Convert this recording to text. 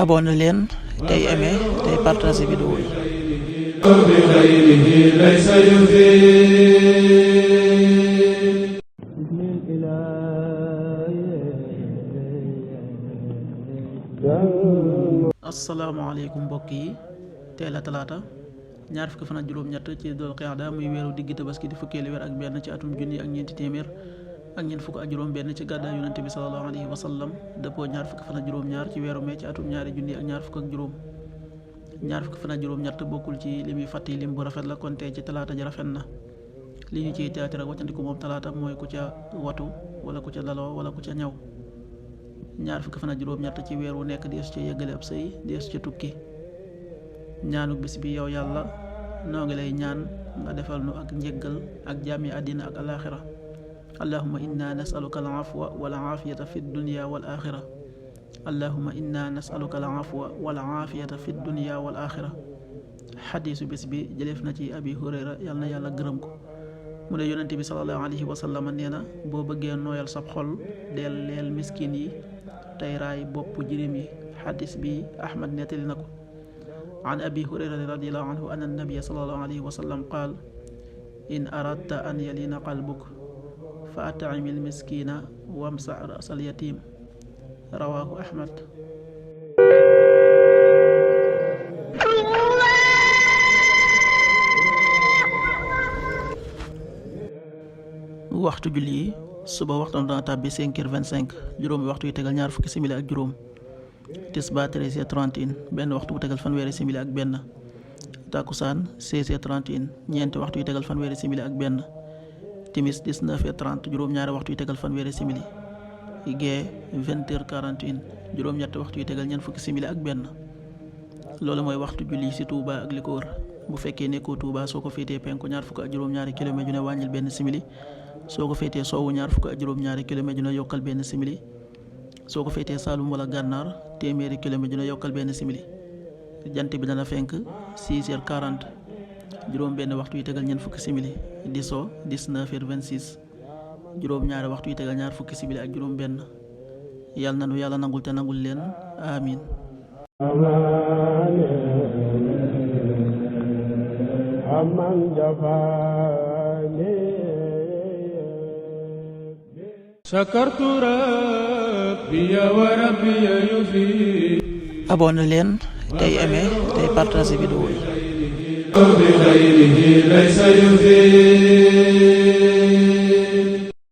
abonné leen tey aimé tey partagé vidéo yi. asalaamaaleykum mbokk yi, teel a talaata ñaar fukki fan ak juróom-ñett ci dul qiyada muy weeru diggi tabaski di fukkeelu weer ak benn ci atum junni ak ñeenti téeméer ak ñeent fukk ak juróom benn ci gàddaay yonente bi sallallahu alayhi wa sallam dëppoo ñaar fukki fan ak juróom-ñaar ci weeru mee ci atum ñaari junni ak ñaar fukk ak juróom. ñaar fukki fan ak juróom-ñett bokkul ci li muy fàtti lim bu rafet la kon tey ci talaata ji rafet na. li ñu ciy teetere ak waccandiku moom talaata mooy ku ca watu wala ku ca laloo wala ku ca ñaw. ñaar fukki fan ak juróom-ñett ci weer wu nekk dees ca yëggale ab sëy dees ca tukki. ñaanuk bis bi yow yàlla noo ngi lay ñaan nga defal nu ak njéggal ak jàmmi àddina ak alaaxira. allahumma inna nasaluka al afwa wal aafiyata fi dunya wal axira. allahumma inna nasaluka al afwa wal aafiyata fi dunya wal axira. xadiisu bis bi jëleef na ci abi hurayra yal na yàlla gërëm ko mu ne yonente bi sallallahu alayhi wa sallam nee na boo bëggee nooyal sab xol del leel miskin yi tey raay bopp jirim yi. xadiis bi ahmad nettali na ko. an abi hurayrata radiallahu anhu anna nabiyya sallallahu alayhi wa sallam qaal in aradta an yalina qalbuk fa at'im al miskina wamsa ra'sal yatim. rawaahu ahmad. waxtu julli yi suba waxtu dana tàbbi 5h25 juróomi waxtu yu tegal ñaar fukki simili ak juróom. tisbaar 13h31 benn waxtu bu tegal fanweeri simili ak benn. takkusaan 16h31 ñeenti waxtu yu tegal fanweeri simili ak benn. timis 19h30 juróom-ñaari waxtu yu tegal fanweeri simili. gee 20h41 juróom-ñetti waxtu yu tegal ñeent fukki simili ak benn. loolu mooy waxtu julli ci Touba ak li ko wër. bu fekkee nekkoo Touba soo ko féetee penku ñaar fukk ak juróom-ñaari kilomètre ju ne wàññil benn simili. soo ko féetee sowwu ñaar fukk ak juróom-ñaari kilomètre ju ne yokkal benn simili. soo ko féetee Saalum wala Gànnaar téeméeri kilomètre ju ne yokkal benn simili. jant bi dana fenk 6h40 juróom benn waxtu yu tegal ñeent fukki simili di so 19h26 juróom ñaari waxtu yu tegal ñaar fukki simili ak juróom benn. yàlla na nu yàlla nangul te nangul leen amin. abonné leen tey aimé tey partagé vidéo yi.